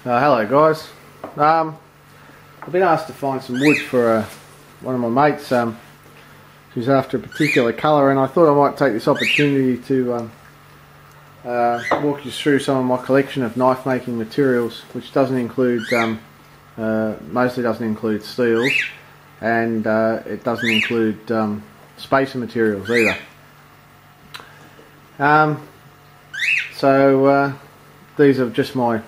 Hello guys. I've been asked to find some wood for one of my mates who's after a particular colour, and I thought I might take this opportunity to walk you through some of my collection of knife making materials, which doesn't include mostly doesn't include steels, and it doesn't include spacer materials either. These are just the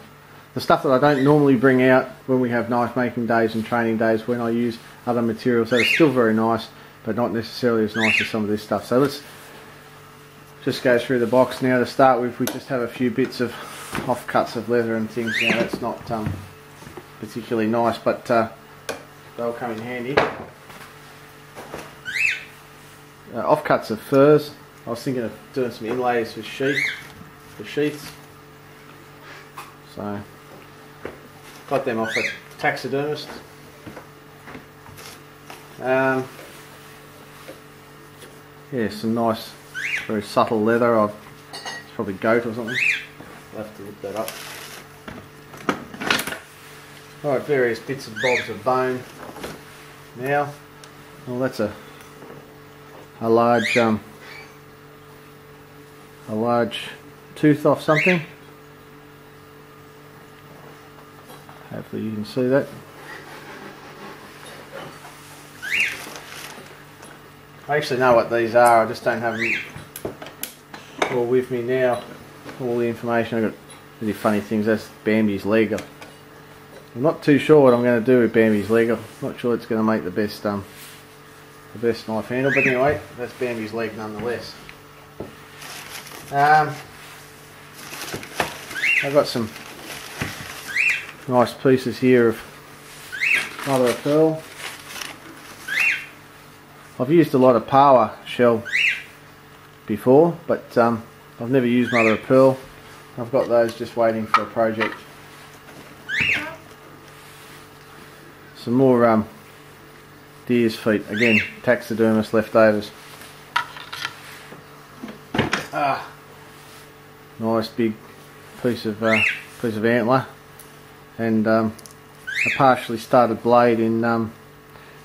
stuff that I don't normally bring out when we have knife making days and training days, when I use other materials that are still very nice but not necessarily as nice as some of this stuff. So let's just go through the box now. To start with, we just have a few bits of offcuts of leather and things. Now that's not particularly nice, but they'll come in handy. Offcuts of furs. I was thinking of doing some inlays for sheaths. So got them off a taxidermist. Yeah, some nice, very subtle leather. It's probably goat or something. I'll have to look that up. Alright, various bits and bobs of bone. Now, well, that's a large tooth off something. Hopefully you can see that. I actually know what these are, I just don't have them all with me now. All the information. I've got really funny things. That's Bambi's leg. I'm not too sure what I'm going to do with Bambi's leg. I'm not sure it's going to make the best knife handle, but anyway, that's Bambi's leg nonetheless. I've got some nice pieces here of mother of pearl. I've used a lot of power shell before, but I've never used mother of pearl. I've got those just waiting for a project. Some more deer's feet, again taxidermist leftovers. Nice big piece of antler, and a partially studded blade in.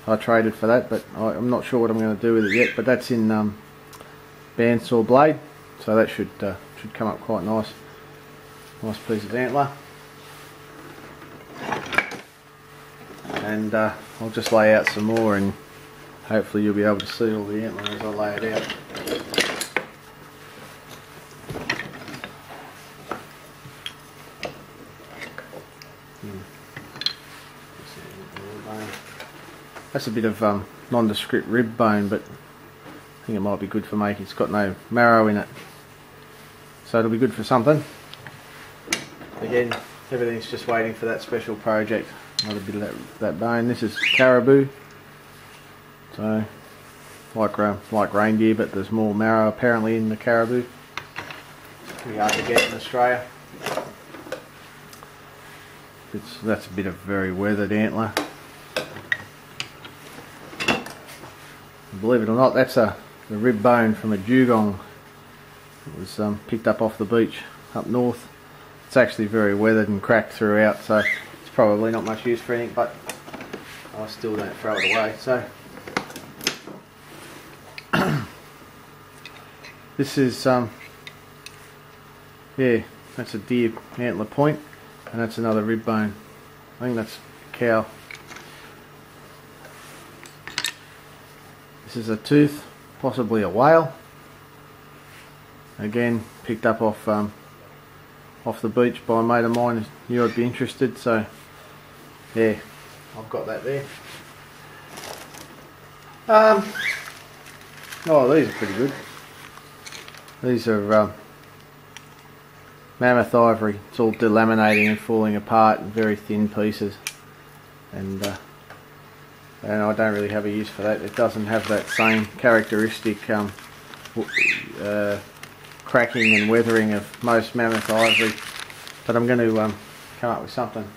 I traded for that, but I'm not sure what I'm going to do with it yet. But that's in bandsaw blade, so that should come up quite nice. Nice piece of antler, and I'll just lay out some more, and hopefully you'll be able to see all the antler as I lay it out. That's a bit of nondescript rib bone, but I think it might be good for making. It's got no marrow in it, so it'll be good for something. Again, everything's just waiting for that special project. Another bit of that bone. This is caribou, so like reindeer, but there's more marrow apparently in the caribou. It's pretty hard to get in Australia. That's a bit of very weathered antler. Believe it or not, that's the rib bone from a dugong. It was picked up off the beach up north. It's actually very weathered and cracked throughout, so it's probably not much use for anything, but I still don't throw it away. So this is yeah, that's a deer antler point, and that's another rib bone. I think that's cow. This is a tooth, possibly a whale. Again, picked up off the beach by a mate of mine who knew I'd be interested, so yeah, I've got that there. Oh, these are pretty good. These are mammoth ivory. It's all delaminating and falling apart in very thin pieces, and I don't really have a use for that. It doesn't have that same characteristic cracking and weathering of most mammoth ivory, but I'm going to come up with something.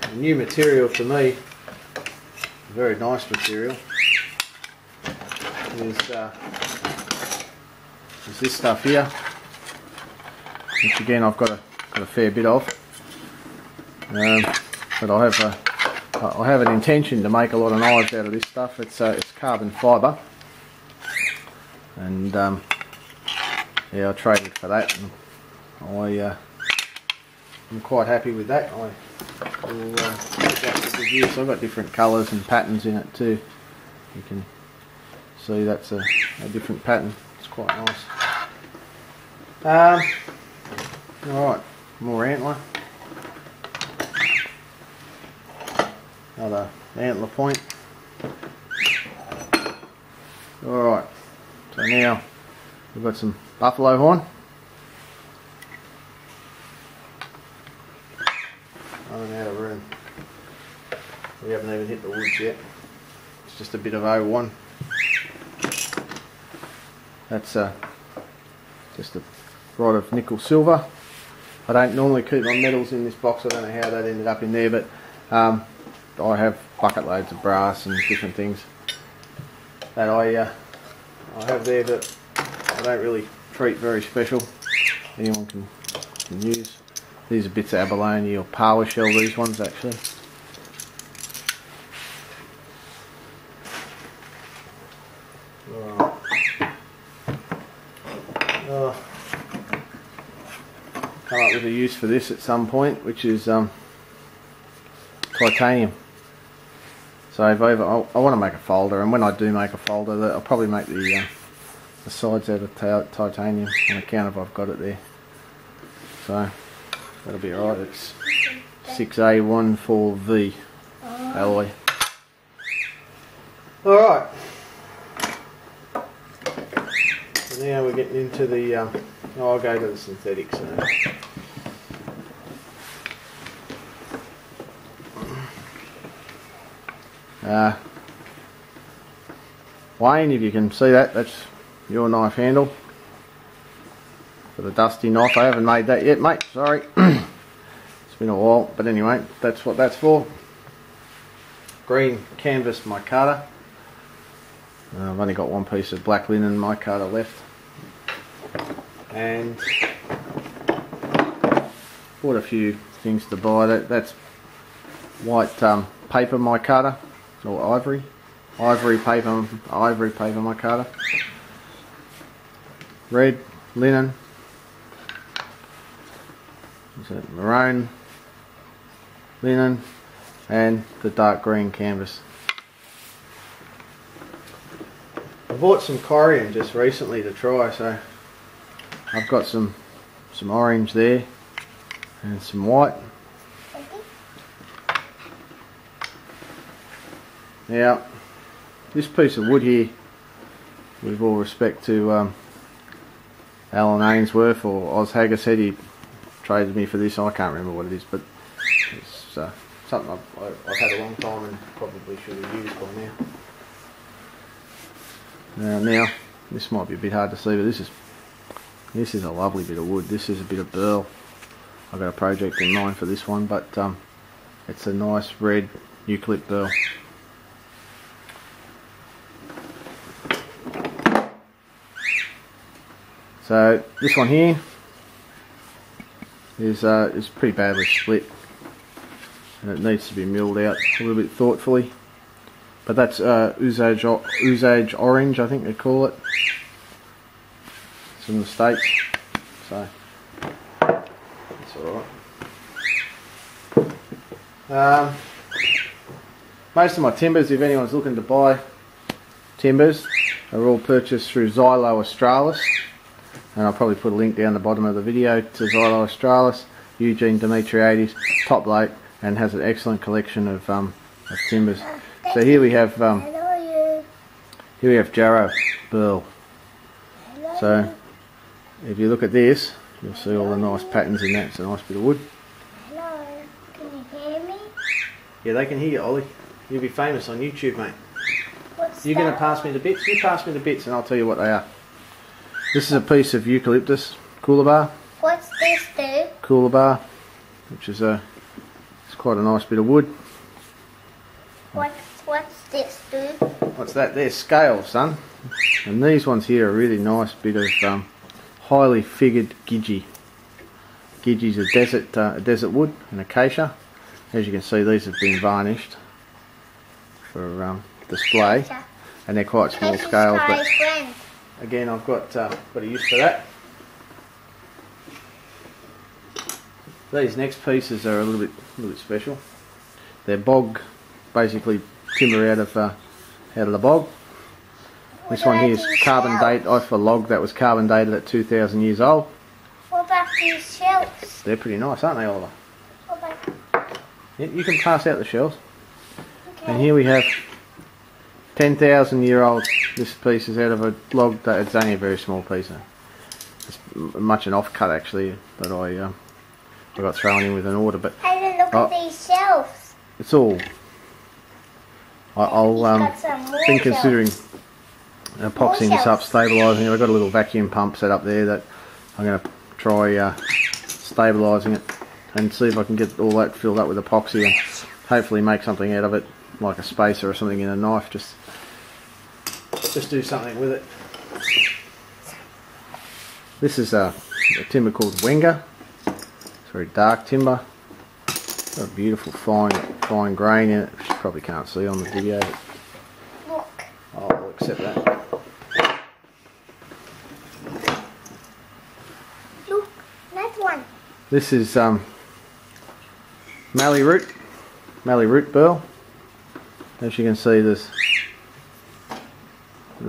A new material for me, a very nice material, is is this stuff here, which again I've got a fair bit of. But I have an intention to make a lot of knives out of this stuff. It's carbon fibre, and yeah, I traded for that, and I'm quite happy with that. I will put that to good use. I've got different colours and patterns in it too. You can see that's a different pattern. It's quite nice. Alright, more antler. Another antler point. Alright, so now we've got some buffalo horn. Running out of room. We haven't even hit the woods yet. It's just a bit of 01. That's just a rod of nickel silver. I don't normally keep my metals in this box. I don't know how that ended up in there, but I have bucket loads of brass and different things that I have there that I don't really treat very special. Anyone can use. These are bits of abalone or pawa shell, these ones actually. Come up with a use for this at some point, which is titanium. So I want to make a folder, and when I do make a folder, I'll probably make the sides out of titanium on account of I've got it there. So that'll be alright. It's 6A14V alloy. Alright. So now we're getting into the I'll go to the synthetics now. Wayne, if you can see that, that's your knife handle for the dusty knife. I haven't made that yet, mate, sorry. It's been a while, but anyway, that's what that's for. Green canvas micarta. I've only got one piece of black linen micarta left, and bought a few things to buy. That's white paper micarta, or ivory paper micarta. Red linen. Is it maroon linen, and the dark green canvas. I bought some corian just recently to try, so I've got some orange there and some white. Now, this piece of wood here, with all respect to Alan Ainsworth or Oz Hagger, said he traded me for this. I can't remember what it is, but it's something I've had a long time and probably should have used by now. Now, this might be a bit hard to see, but this is a lovely bit of wood. This is a bit of burl. I've got a project in mind for this one, but it's a nice red eucalypt burl. So this one here is pretty badly split, and it needs to be milled out a little bit thoughtfully. But that's Osage orange, I think they call it. It's from the States, so that's alright. Most of my timbers, if anyone's looking to buy timbers, are all purchased through XyloAustralis. And I'll probably put a link down the bottom of the video to XyloAustralis. Eugene Dimitriades, top bloke, and has an excellent collection of timbers. So here we have Jarrow burl. So if you look at this, you'll see all the nice patterns in that. It's a nice bit of wood. Hello, can you hear me? Yeah, they can hear you, Ollie. You'll be famous on YouTube, mate. What's You're going to pass me the bits? You pass me the bits and I'll tell you what they are. This is a piece of eucalyptus coolabah. What's this do? Coolabah, which is it's quite a nice bit of wood. What's this do? What's that? They're scales, son. And these ones here are a really nice bit of highly figured gidgee. Gidgee's a desert wood, an acacia. As you can see, these have been varnished for display, and they're quite small scales. But again, I've got a bit of use for that. These next pieces are a little bit special. They're bog, basically timber out of the bog. This one here is carbon date off a log that was carbon dated at 2,000 years old. What about these shells? They're pretty nice, aren't they, Oliver? What about... Yeah, you can pass out the shells. Okay. And here we have 10,000 year old. This piece is out of a log that it's only a very small piece. It's much an offcut actually, but I got thrown in with an order. But Hey, look at these shelves. it's all. I'll been considering epoxying this up, stabilising it. I've got a little vacuum pump set up there that I'm going to try stabilising it and see if I can get all that filled up with epoxy and hopefully make something out of it, like a spacer or something in a knife. Just do something with it. This is a timber called Wenger. It's very dark timber. Got a beautiful fine grain in it, which you probably can't see on the video. Look. I'll accept that. Look, that one. This is mallee root burl. As you can see, there's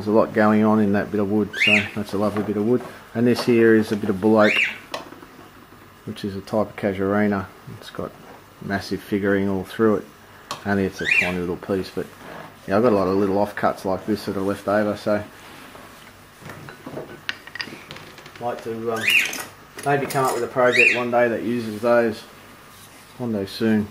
a lot going on in that bit of wood, so that's a lovely bit of wood. And this here is a bit of bull oak, which is a type of casuarina. It's got massive figuring all through it. Only it's a tiny little piece, but yeah, I've got a lot of little offcuts like this that are left over, so I'd like to maybe come up with a project one day that uses those one day soon.